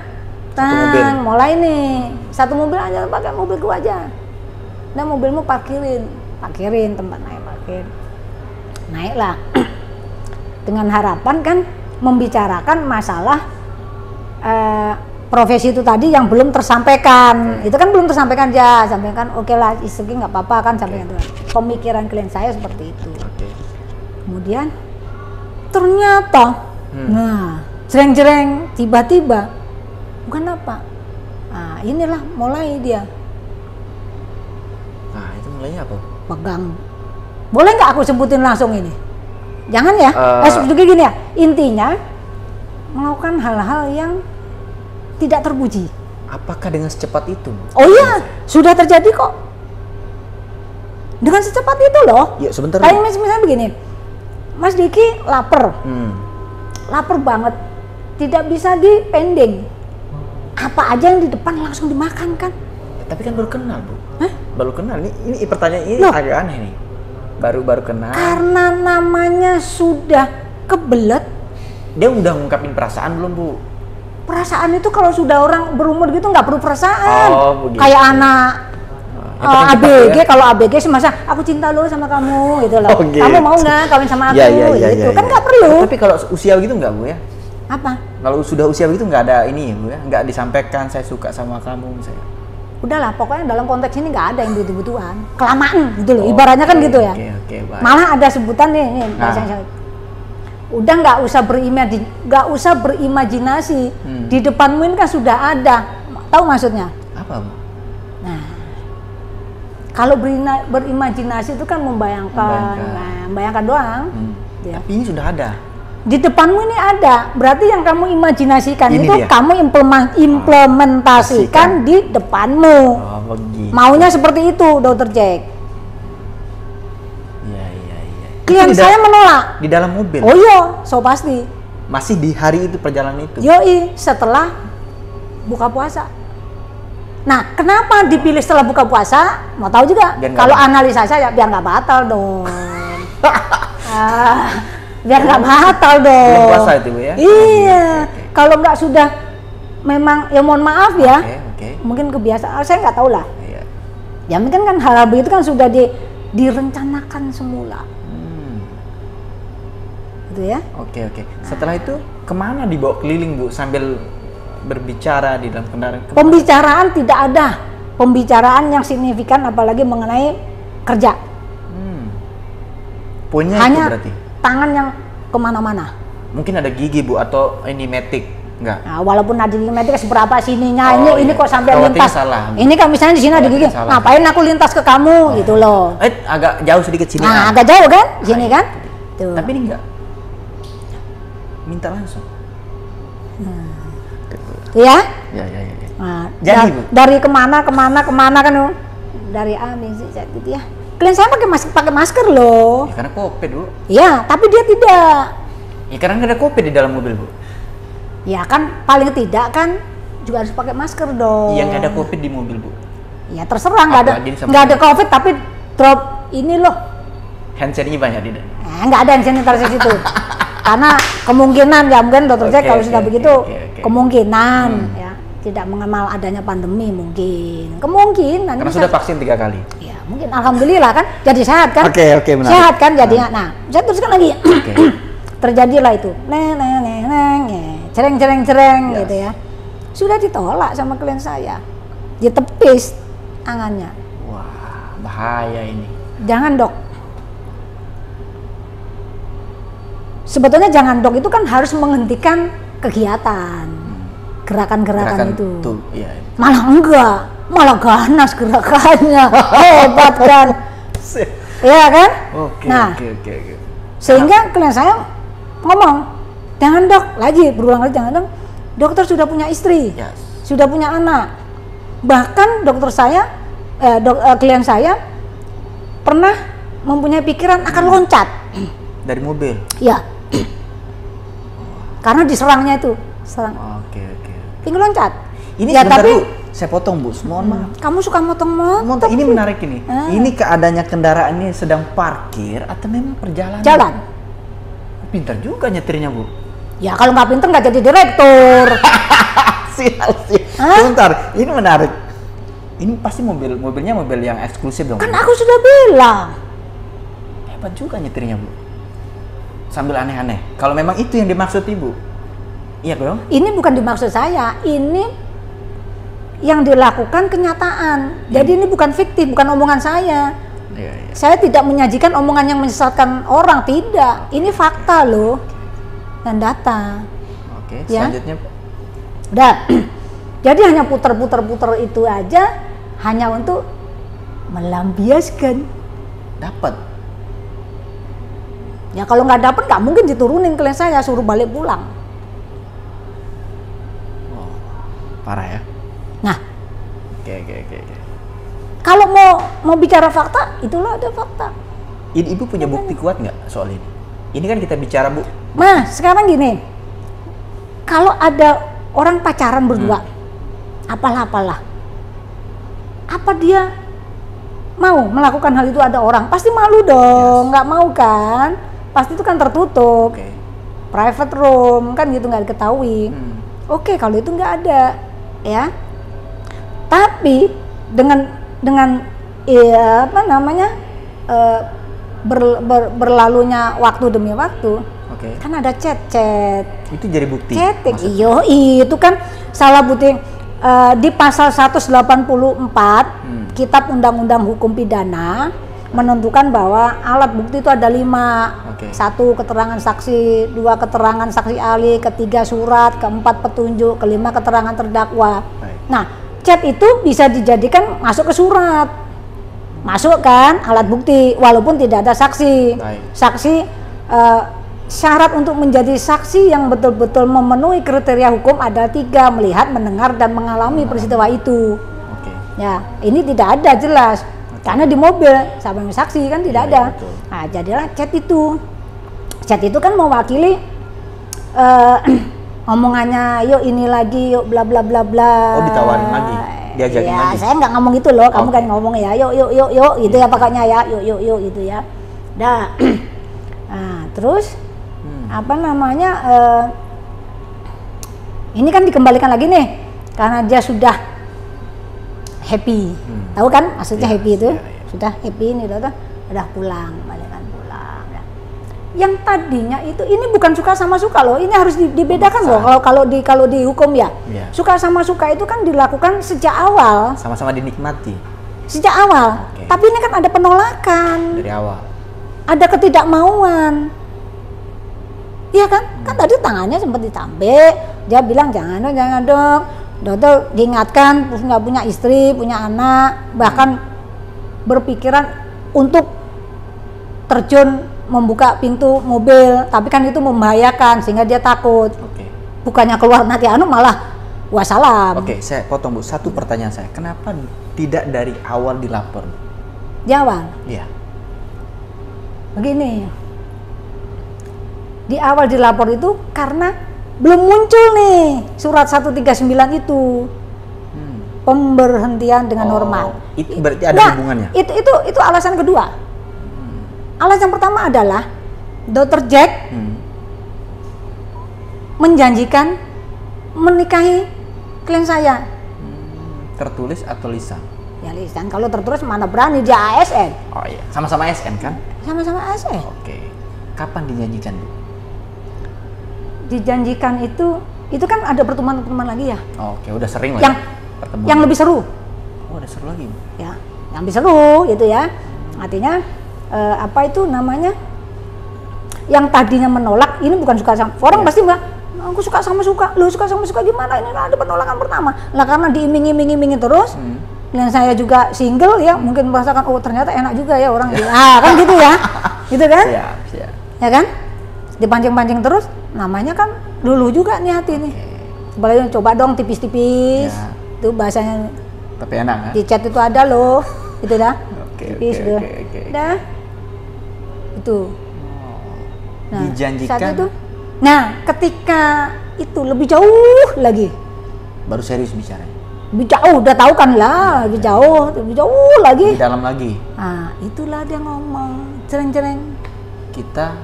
Mulai nih, satu mobil aja, pakai mobilku aja. Nah, mobilmu parkirin tempat naik parkir. Naiklah. Dengan harapan kan membicarakan masalah profesi itu tadi yang belum tersampaikan. Itu kan belum tersampaikan ya, sampaikan oke lah, istri nggak apa-apa kan, sampaikan itu. Pemikiran klien saya seperti itu. Kemudian ternyata, jreng-jreng tiba-tiba bukan apa. Inilah mulai dia. Itu mulainya apa? Pegang. Boleh nggak aku sebutin langsung ini? Jangan ya. Juga gini ya. Intinya melakukan hal-hal yang tidak terpuji. Apakah dengan secepat itu? Oh iya, sudah terjadi kok. Dengan secepat itu loh. Ya sebentar. Kayak misalnya begini, Mas Diki lapar, lapar banget, tidak bisa dipending. Apa aja yang di depan langsung dimakan kan? Tapi kan baru kenal Bu. Baru kenal. Ini pertanyaan ini agak aneh nih. Baru kenal. Karena namanya sudah kebelet. Dia udah ngungkapin perasaan belum Bu? Perasaan itu kalau sudah orang berumur gitu nggak perlu perasaan. Oh, begitu. Kayak anak ABG, kalau ABG sih masa aku cinta lo sama kamu gitu loh. Oh, gitu. Kamu mau nggak kawin sama aku? Iya, gitu. Kan nggak perlu. Tapi kalau usia begitu nggak, Bu ya? Apa? Kalau sudah usia begitu nggak ada ini ya, Bu ya? Nggak disampaikan saya suka sama kamu misalnya. Udahlah, pokoknya dalam konteks ini nggak ada yang butuh-butuhan. Kelamaan gitu loh, ibaratnya kan gitu ya. Oke, baik. Malah ada sebutan nih bahasanya. Udah nggak usah berimajinasi. Di depanmu ini kan sudah ada. Tahu maksudnya? Apa, Bu? Nah, kalau berimajinasi itu kan membayangkan doang. Ya. Tapi ini sudah ada. Di depanmu ini ada, berarti yang kamu imajinasikan Ini itu dia. kamu implementasikan di depanmu. Oh, begitu. Maunya seperti itu, Dr. Jack. Iya. Klien Itu saya menolak. Di dalam mobil. Oh iya, so pasti. Masih di hari itu perjalanan itu. Yoi, setelah buka puasa. Nah, kenapa dipilih setelah buka puasa? Mau tahu juga? Biar nggak Kalau batal. analisa saya, biar nggak batal dong. Biar nggak batal dong. Belum puasa itu, Bu ya? Iya. Oke. Kalau nggak sudah, memang ya mohon maaf ya. Oke. Mungkin kebiasaan, saya nggak tahu lah. Iya. Ya mungkin kan hal-hal begitu kan sudah direncanakan semula. Gitu ya. Oke. Setelah itu kemana dibawa keliling, Bu, sambil berbicara di dalam kendaraan? Pembicaraan tidak ada. Pembicaraan yang signifikan apalagi mengenai kerja. Punya Hanya itu berarti? tangan yang kemana-mana. Mungkin ada gigi, Bu, atau ini matic? Enggak? Nah, walaupun ada gigi metik seberapa sininya, Oh, ini iya. kok sampai Khawatirnya lintas. salah. Ini kan misalnya di sini ada gigi. Khawatirnya salah. Ngapain aku lintas ke kamu gitu loh. Agak jauh sedikit sini. Nah, agak jauh kan? Sini kan? Tuh. Tapi ini enggak. Minta langsung. Ya? Ya. Nah, Jadi, Bu? dari kemana kan? Dari A, B, C, gitu ya. Klien saya pakai masker loh. Ya, karena COVID, Bu. Iya, tapi dia tidak. Ya karena ada COVID di dalam mobil, Bu. Ya kan paling tidak kan juga harus pakai masker dong. Yang nggak ada COVID di mobil, Bu. Ya terserah, nggak Apalagi sama ada COVID tapi drop ini loh. Hand sanitizer banyak di dalam. Nggak ada yang sanitizer situ. Karena kemungkinan ya mungkin Dokter Jack kalau sudah begitu kemungkinan ya tidak mengenal adanya pandemi kemungkinan. Karena sudah vaksin 3 kali. Ya mungkin alhamdulillah kan jadi sehat kan. Oke, menarik. Sehat kan jadinya. Nah saya teruskan lagi. Oke. Terjadilah itu cereng Yes. gitu ya. Sudah ditolak sama klien saya, ditepis tangannya. Wah, bahaya ini. Jangan dok. Sebetulnya jangan dok itu kan harus menghentikan kegiatan, gerakan-gerakan itu. Tuh, iya. Malah enggak, malah ganas gerakannya, hebat kan? Iya kan? Oke. Sehingga klien saya ngomong, jangan dok, lagi berulang kali jangan dok. Dokter sudah punya istri, Yes. sudah punya anak. Bahkan dokter saya, klien saya pernah mempunyai pikiran akan loncat. Dari mobil. Ya, karena diserangnya itu, Oke. tinggal loncat. Ini ya sebentar, tapi Bu. Saya potong, Bu. Mohon maaf. kamu suka motong-motong. Ini menarik ini. Ini keadaannya kendaraan ini sedang parkir atau memang perjalanan? Jalan. Pintar juga nyetirnya, Bu. Ya kalau nggak pinter nggak jadi direktur. Sial. Sebentar, ini menarik. Ini pasti mobilnya mobil yang eksklusif dong. Kan aku sudah bilang. Hebat juga nyetirnya, Bu. Sambil aneh-aneh. Kalau memang itu yang dimaksud Ibu. Iya dong? Ini bukan dimaksud saya, ini yang dilakukan kenyataan. Jadi ini bukan fiktif, bukan omongan saya. Iya. Saya tidak menyajikan omongan yang menyesatkan orang, tidak. Ini fakta loh dan data. Oke, Ya. selanjutnya, Bu. Udah. Jadi hanya puter-puter itu aja hanya untuk melampiaskan. Dapat. Ya kalau nggak dapet nggak mungkin diturunin klien saya, suruh balik pulang. Parah ya. Nah, Oke. kalau mau bicara fakta, itulah ada fakta. Ibu punya bukti kuat nggak soal ini? Ini kan kita bicara, Bu. Nah, sekarang gini. Kalau ada orang pacaran berdua, apalah. Apa dia mau melakukan hal itu ada orang? Pasti malu dong, nggak mau kan? Pasti itu kan tertutup. Oke. Private room, kan gitu nggak diketahui. Oke, kalau itu nggak ada, ya. Tapi dengan iya apa namanya berlalunya waktu demi waktu. Oke. Kan ada chat. Itu jadi bukti. Chatting, maksudnya? iyo itu kan salah bukti di pasal 184 Kitab Undang-Undang Hukum Pidana menentukan bahwa alat bukti itu ada 5. Oke. 1 keterangan saksi, 2 keterangan saksi ahli, 3 surat, 4 petunjuk, 5 keterangan terdakwa. Baik. Nah, chat itu bisa dijadikan masuk ke surat, masuk kan alat bukti walaupun tidak ada saksi. Baik. Saksi syarat untuk menjadi saksi yang betul-betul memenuhi kriteria hukum ada 3, melihat, mendengar, dan mengalami peristiwa itu. Oke. Ya, ini tidak ada jelas. Karena di mobil, siapa yang saksi kan tidak Iya, ada. betul. Nah, jadilah chat itu. Chat itu kan mewakili omongannya, yuk ini lagi, yuk bla bla bla bla. Oh, ditawarin lagi, diajakin ya, lagi. saya nggak ngomong itu loh, kamu Oke. kan ngomong ya, yuk gitu ya pokoknya ya, yuk gitu ya. Dah. Nah, terus apa namanya? Ini kan dikembalikan lagi nih, karena dia sudah happy, tahu kan maksudnya Iya, happy itu, iya, iya. sudah happy nih, udah pulang, balikan pulang. Ya. Yang tadinya itu ini bukan suka sama suka loh, ini harus dibedakan loh kalau di hukum ya. Iya. Suka sama suka itu kan dilakukan sejak awal, Sama-sama dinikmati Oke. Tapi ini kan ada penolakan, dari awal. ada ketidakmauan. Iya kan? Kan tadi tangannya sempat ditambik, dia bilang jangan dok. Dokter diingatkan nggak punya istri, punya anak, bahkan berpikiran untuk terjun membuka pintu mobil, tapi kan itu membahayakan sehingga dia takut. Oke. Bukannya keluar nanti malah wassalam. Oke, saya potong Bu. Satu pertanyaan saya. Kenapa tidak dari awal dilapor? Bu? Jawab. Iya. Begini, di awal dilapor itu karena belum muncul nih surat 139 itu pemberhentian dengan hormat. Itu berarti ada hubungannya? Itu alasan kedua. Alasan pertama adalah Dr. Jack menjanjikan menikahi klien saya. Tertulis atau lisan? Ya lisan, kalau tertulis mana berani, dia ASN. Oh iya, sama-sama SN kan? Sama-sama ASN. Oke. Kapan dijanjikan, Bu? Dijanjikan itu kan ada pertemuan-pertemuan lagi ya. Oke, udah sering lah Yang ya, pertemuan. yang lebih seru. Oh, udah seru lagi, Bu. Ya, yang lebih seru gitu ya. Artinya apa itu namanya? Yang tadinya menolak, ini bukan suka sama orang pasti bilang, aku suka sama suka. Lu suka sama suka gimana? Ini ada penolakan pertama. Lah karena diiming-iming terus. Dan saya juga single ya, mungkin merasakan oh ternyata enak juga ya orang. Kan gitu ya. Gitu kan? Siap. Ya kan? Dipancing-pancing terus, namanya kan dulu juga nih hati nih. Sebaliknya coba dong tipis-tipis. Ya. Itu bahasanya Tapi enak kan? di chat itu ada loh. Itu dah. Oke, Tipis oke, deh. oke. Dah. Itu. Nah, Dijanjikan. saat itu. Nah, ketika itu lebih jauh lagi. Baru serius bicara. Lebih jauh, udah tahu kan lah, lebih jauh lagi. Di dalam lagi. Nah, itulah dia ngomong, cereng-cereng. Kita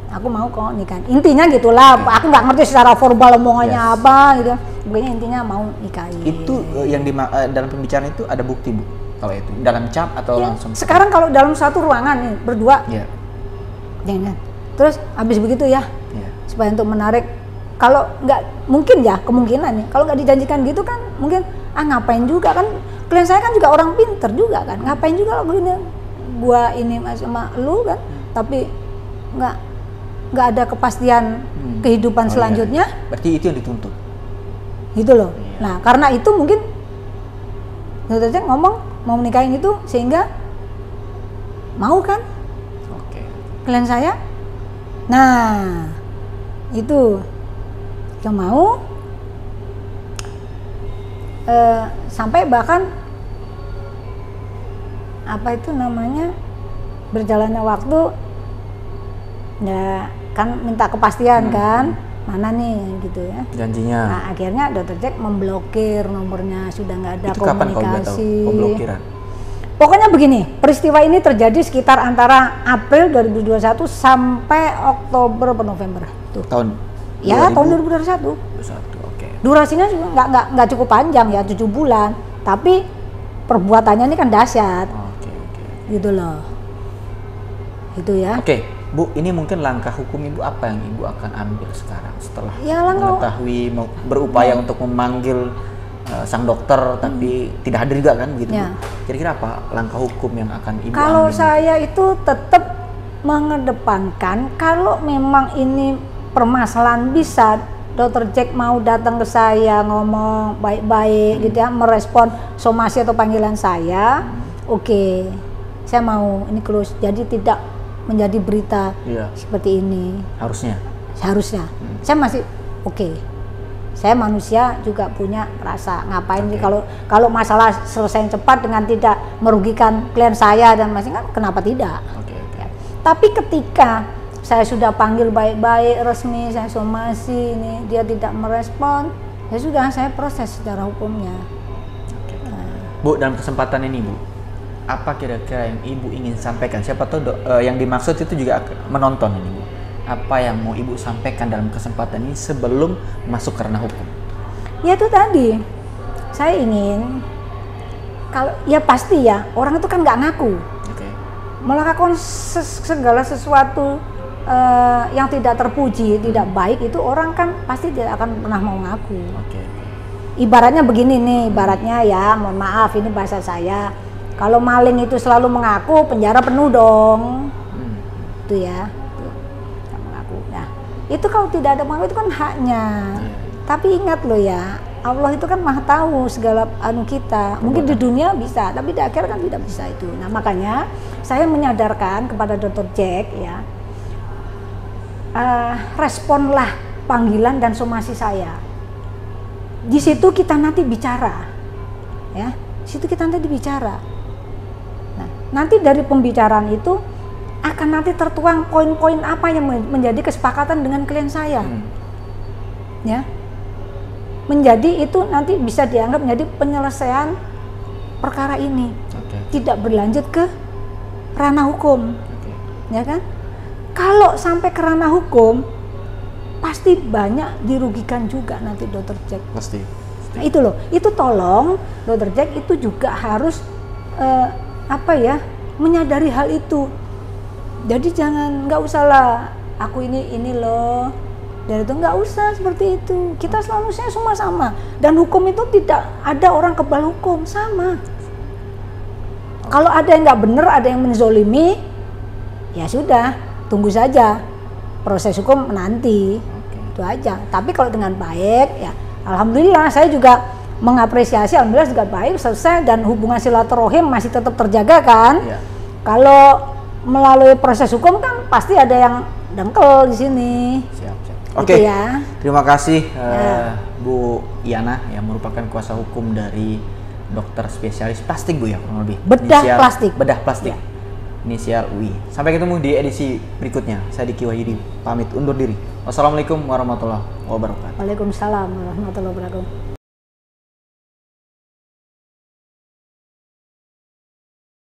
Aku mau kok nikah. Intinya gitulah. Aku nggak ngerti secara verbal omongannya apa gitu. Pokoknya intinya mau nikahin. itu yang dalam pembicaraan itu ada bukti, Bu. Kalau itu dalam chat atau Ya, langsung? sekarang kalau dalam satu ruangan nih berdua, Iya. jangan. Terus habis begitu ya, Iya. supaya untuk menarik. Kalau nggak mungkin ya kemungkinan nih. Kalau nggak dijanjikan gitu kan mungkin ngapain juga kan. Klien saya kan juga orang pinter juga kan. Ngapain juga lo begini gua ini sama lu kan. Tapi nggak ada kepastian kehidupan selanjutnya. Iya. Berarti itu yang dituntut. Gitu loh. Iya. Nah karena itu mungkin Dr. Jack ngomong mau menikahin itu sehingga mau kan Oke. klien saya. Nah itu yang mau sampai bahkan apa itu namanya berjalannya waktu ya kan minta kepastian kan mana nih gitu ya. Janjinya. Nah akhirnya Dr. Jack memblokir nomornya, sudah nggak ada Itu kapan kalau nggak tahu komunikasi. pemblokiran? Pokoknya begini, peristiwa ini terjadi sekitar antara April 2021 sampai Oktober atau November. Tuh. Tahun Ya 2021. tahun 2021. Oke. Durasinya juga nggak cukup panjang ya, 7 bulan. Tapi perbuatannya ini kan dahsyat. Oke. Gitu loh. Itu ya. Oke, Bu, ini mungkin langkah hukum Ibu apa yang Ibu akan ambil sekarang setelah Ya, mengetahui berupaya untuk memanggil sang dokter tapi tidak hadir juga kan begitu, Ya. Bu? Kira-kira apa langkah hukum yang akan Ibu Kalau ambil? saya itu tetap mengedepankan kalau memang ini permasalahan bisa Dr. Jack mau datang ke saya ngomong baik-baik gitu ya, merespon somasi atau panggilan saya, oke, saya mau ini close, jadi tidak menjadi berita Iya. seperti ini. Harusnya. Saya masih oke. Saya manusia juga punya rasa, ngapain nih kalau masalah selesai cepat dengan tidak merugikan klien saya dan masing kan kenapa tidak? Oke. Ya. Tapi ketika saya sudah panggil baik-baik resmi, saya somasi ini dia tidak merespon, ya sudah saya proses secara hukumnya. Bu, dalam kesempatan ini Bu, apa kira-kira yang Ibu ingin sampaikan? Siapa tahu yang dimaksud itu juga menonton ini Bu. Apa yang mau Ibu sampaikan dalam kesempatan ini sebelum masuk ke ranah hukum? Ya itu tadi, saya ingin kalau ya pasti ya orang itu kan nggak ngaku, melakukan segala sesuatu yang tidak terpuji, tidak baik itu orang kan pasti tidak akan pernah mau ngaku. Ibaratnya begini nih, ibaratnya ya, mohon maaf ini bahasa saya, kalau maling itu selalu mengaku penjara penuh dong, itu ya. Itu kalau tidak ada mengaku itu kan haknya. Tapi ingat loh ya, Allah itu kan maha tahu segala kita. Mungkin di dunia bisa, tapi di akhir kan tidak bisa itu. Nah makanya saya menyadarkan kepada Dr. Jack ya, responlah panggilan dan somasi saya. Di situ kita nanti bicara, ya. Di situ kita nanti bicara. Nah nanti dari pembicaraan itu akan nanti tertuang poin-poin apa yang menjadi kesepakatan dengan klien saya, ya, menjadi itu nanti bisa dianggap menjadi penyelesaian perkara ini, tidak berlanjut ke ranah hukum, ya kan? Kalau sampai ke ranah hukum, pasti banyak dirugikan juga nanti Dr. Jack. Pasti. Nah, itu loh, itu tolong Dr. Jack itu juga harus menyadari hal itu. Jadi jangan, nggak usah lah aku ini loh, dan itu nggak usah seperti itu. Kita manusia semua sama, dan hukum itu tidak ada orang kebal hukum, sama. Kalau ada yang nggak benar, ada yang menzolimi, ya sudah, tunggu saja proses hukum nanti, itu aja. Tapi kalau dengan baik, ya alhamdulillah saya juga mengapresiasi, alhamdulillah juga baik selesai dan hubungan silaturahim masih tetap terjaga kan. Kalau melalui proses hukum kan pasti ada yang dengkel di sini. Siap. Oke. Ya. Terima kasih Bu Yana yang merupakan kuasa hukum dari dokter spesialis plastik Bu ya, kurang lebih. Bedah plastik. Ya. Inisial UI. Sampai ketemu di edisi berikutnya. Saya Diki Wahyudi pamit undur diri. Wassalamualaikum warahmatullahi wabarakatuh. Waalaikumsalam warahmatullahi wabarakatuh.